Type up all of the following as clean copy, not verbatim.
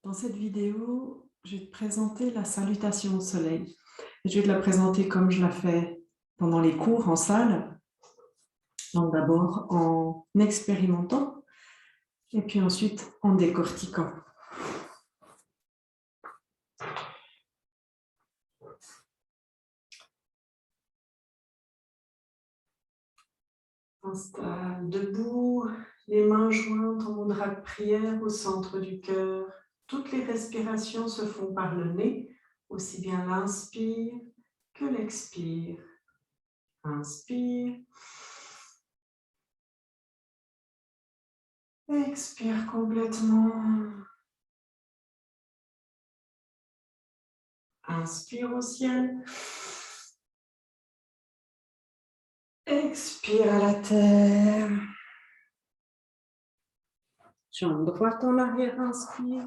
Dans cette vidéo, je vais te présenter la salutation au soleil. Je vais te la présenter comme je la fais pendant les cours en salle. Donc d'abord en expérimentant et puis ensuite en décortiquant. Installe debout, les mains jointes en mudra de prière au centre du cœur. Toutes les respirations se font par le nez, aussi bien l'inspire que l'expire. Inspire. Expire complètement. Inspire au ciel. Expire à la terre. Jambe droite en arrière, inspire.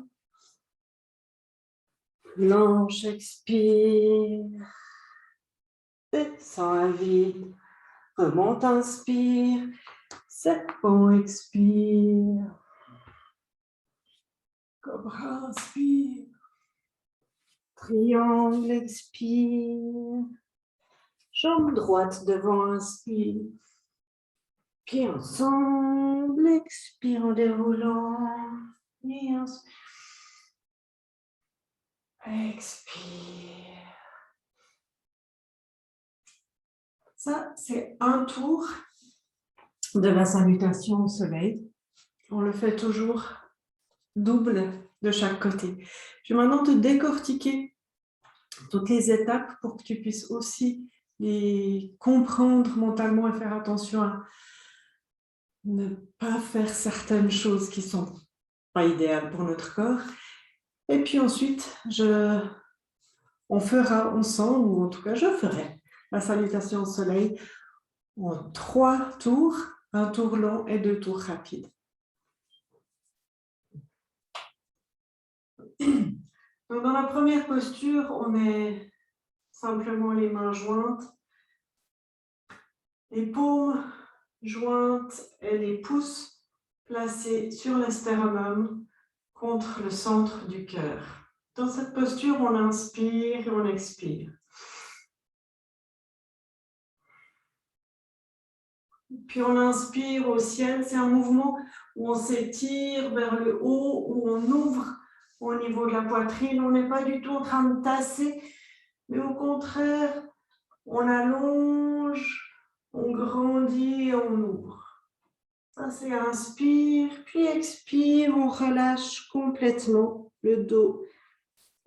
Planche, expire. Descend à vide. Remonte, inspire. Serpent, expire. Cobra, inspire. Triangle, expire. Jambe droite devant, inspire. Pieds ensemble, expire en déroulant. Et inspire. Expire. Ça, c'est un tour de la salutation au soleil. On le fait toujours double de chaque côté. Je vais maintenant te décortiquer toutes les étapes pour que tu puisses aussi les comprendre mentalement et faire attention à ne pas faire certaines choses qui ne sont pas idéales pour notre corps. Et puis ensuite, on fera ensemble, ou en tout cas je ferai, la salutation au soleil en 3 tours, un tour long et 2 tours rapides. Donc dans la première posture, on met simplement les mains jointes, les paumes jointes et les pouces placés sur le sternum contre le centre du cœur. Dans cette posture, on inspire et on expire. Puis on inspire au ciel, c'est un mouvement où on s'étire vers le haut, où on ouvre au niveau de la poitrine. On n'est pas du tout en train de tasser, mais au contraire, on allonge, on grandit et on ouvre. Ça, c'est inspire, puis expire, on relâche complètement le dos,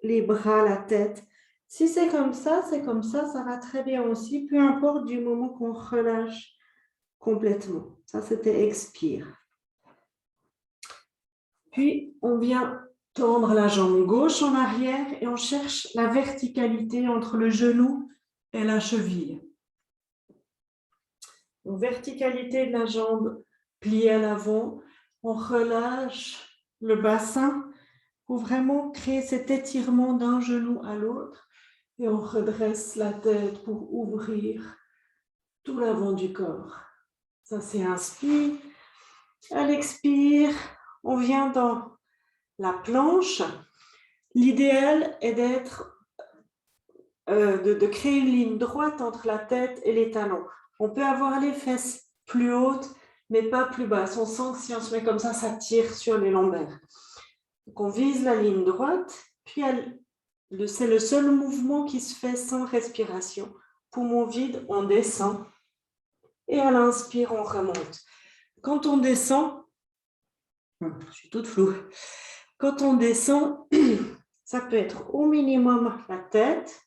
les bras, la tête. Si c'est comme ça, ça va très bien aussi, peu importe du moment qu'on relâche complètement. Ça, c'était expire. Puis, on vient tendre la jambe gauche en arrière et on cherche la verticalité entre le genou et la cheville. Donc, verticalité de la jambe pliée à l'avant. On relâche le bassin pour vraiment créer cet étirement d'un genou à l'autre et on redresse la tête pour ouvrir tout l'avant du corps. Ça, c'est inspire. À l'expire, on vient dans la planche. L'idéal est de créer une ligne droite entre la tête et les talons. On peut avoir les fesses plus hautes, mais pas plus basses. On sent que si on se met comme ça tire sur les lombaires. Donc on vise la ligne droite, puis c'est le seul mouvement qui se fait sans respiration. Poumon vide, on descend. Et à l'inspire, on remonte. Quand on descend, je suis toute floue. Quand on descend, ça peut être au minimum la tête,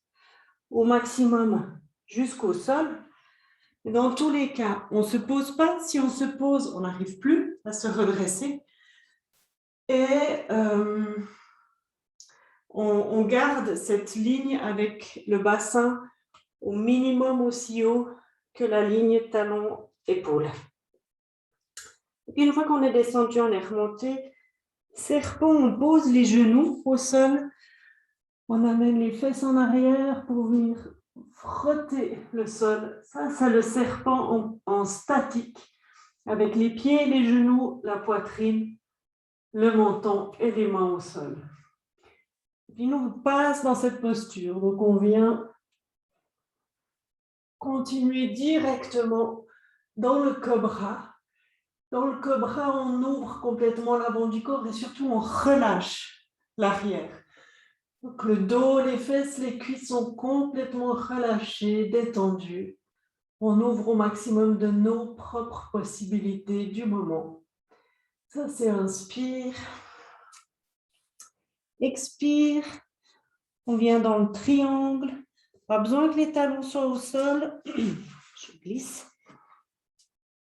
au maximum jusqu'au sol. Dans tous les cas, on ne se pose pas. Si on se pose, on n'arrive plus à se redresser. Et on garde cette ligne avec le bassin au minimum aussi haut que la ligne talon-épaule. Et puis une fois qu'on est descendu, on est remonté. Serpent, on pose les genoux au sol. On amène les fesses en arrière pour venir frotter le sol. Ça, c'est le serpent en statique, avec les pieds, les genoux, la poitrine le menton et les mains au sol. Puis nous, on passe dans cette posture. Donc, on vient continuer directement dans le cobra. Dans le cobra, on ouvre complètement l'avant du corps et surtout, on relâche l'arrière. Donc, le dos, les fesses, les cuisses sont complètement relâchées, détendues. On ouvre au maximum de nos propres possibilités du moment. Ça, c'est inspire. Expire. On vient dans le triangle. Pas besoin que les talons soient au sol. Je glisse.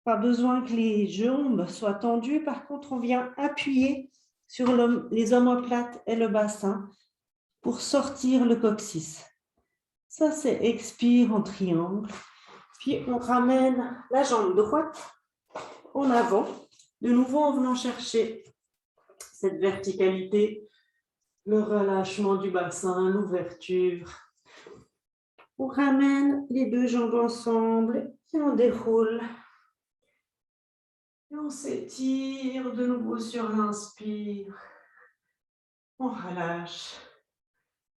Pas besoin que les jambes soient tendues. Par contre, on vient appuyer sur les omoplates et le bassin pour sortir le coccyx. Ça, c'est expire en triangle. Puis, on ramène la jambe droite en avant. De nouveau, en venant chercher cette verticalité, le relâchement du bassin, l'ouverture. On ramène les deux jambes ensemble et on déroule. Et on s'étire de nouveau sur l'inspire. On relâche.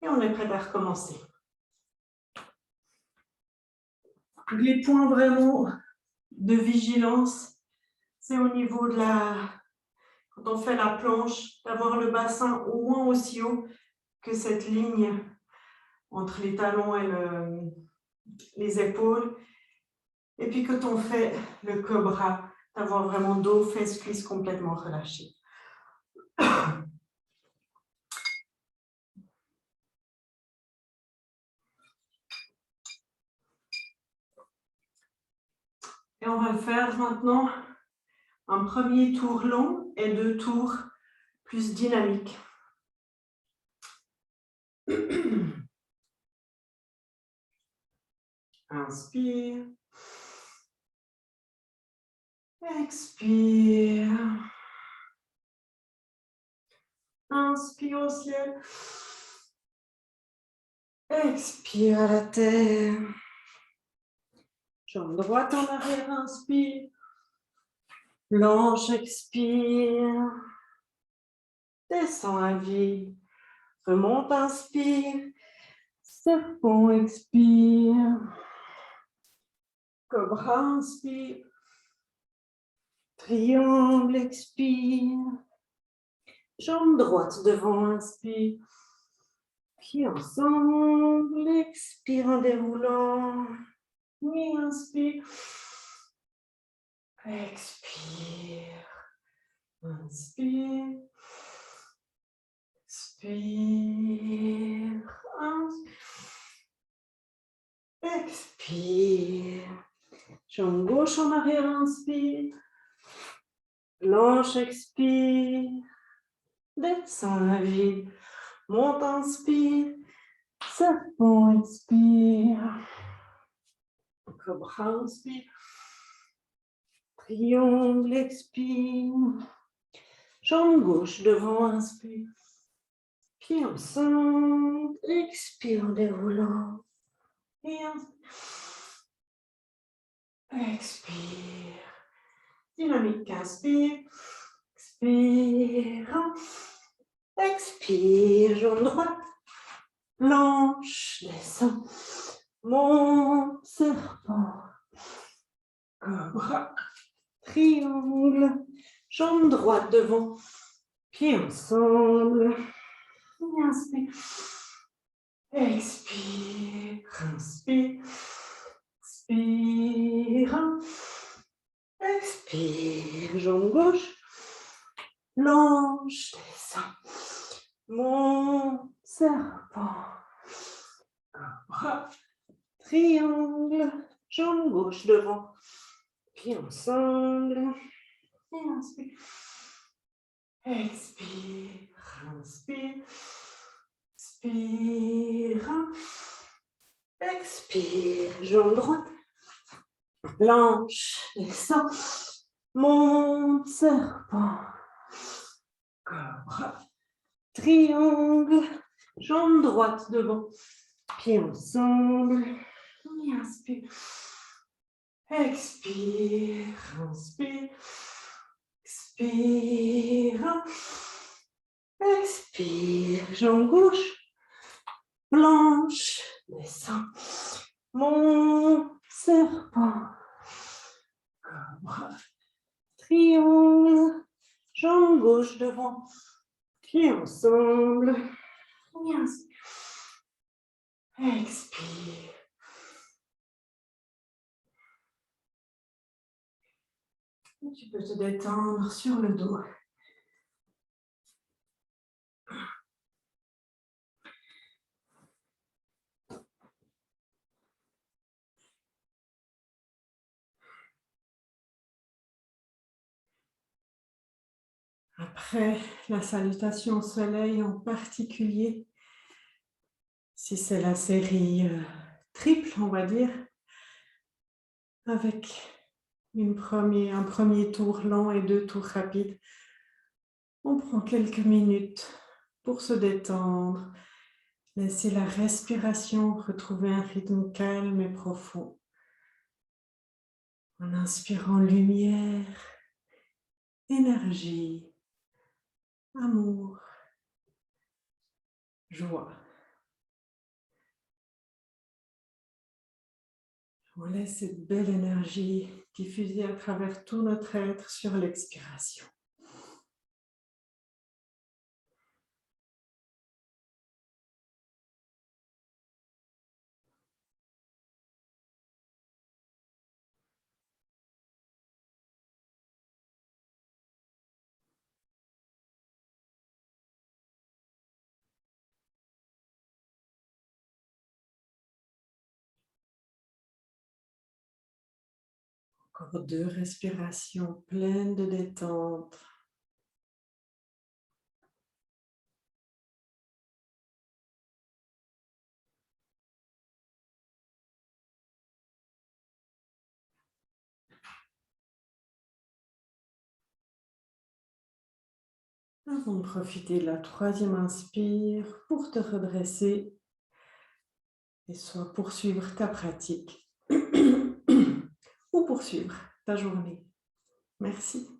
Et on est prêt à recommencer. Les points vraiment de vigilance, c'est au niveau de quand on fait la planche, d'avoir le bassin au moins aussi haut que cette ligne entre les talons et les épaules. Et puis quand on fait le cobra, d'avoir vraiment dos, fesses, cuisses complètement relâchées. Et on va faire maintenant un premier tour long et 2 tours plus dynamiques. Inspire. Expire. Inspire au ciel. Expire à la terre. Jambe droite en arrière, inspire. Planche, expire. Descends à vide. Remonte, inspire. Serpent, expire. Cobra, inspire. Triangle, expire. Jambe droite devant, inspire. Pieds ensemble, expire en déroulant. Oui, inspire. Expire. Inspire. Expire. Expire. Jambe gauche en arrière, inspire. Planche, expire. Descends à vide. Monte, inspire. Serpent, expire. Cobra, inspire. Triangle, expire. Jambe gauche devant, inspire. Pieds ensemble, expire en déroulant. Et expire. Dynamique, inspire. Expire. Expire, jambe droite. Planche, descend. Monte, serpent. Cobra. Triangle. Jambe droite devant. Pieds ensemble. Et inspire. Expire. Inspire. Expire. Expire. Jambe gauche. Planche. Descend. Monte. Serpent. Cobra. Triangle. Jambe gauche devant. Pieds ensemble. Et inspire. Expire. Inspire. Expire. Expire. Jambe droite. Planche. Descend. Monte. Serpent. Cobra. Triangle. Jambe droite devant. Pieds ensemble. Et inspire. Expire. Inspire. Inspire. Expire. Jambe gauche. Planche. Descend. Mon serpent. Cobra. Triangle. Jambe gauche devant. Pieds ensemble. Expire. Et tu peux te détendre sur le dos. Après la salutation au soleil en particulier, si c'est la série triple, on va dire, avec un premier tour lent et 2 tours rapides, on prend quelques minutes pour se détendre, laisser la respiration retrouver un rythme calme et profond, en inspirant lumière, énergie, amour, joie. On laisse cette belle énergie diffuser à travers tout notre être sur l'expiration. Encore 2 respirations pleines de détente. Avant de profiter de la 3e inspire pour te redresser et soit poursuivre ta pratique ou poursuivre ta journée. Merci.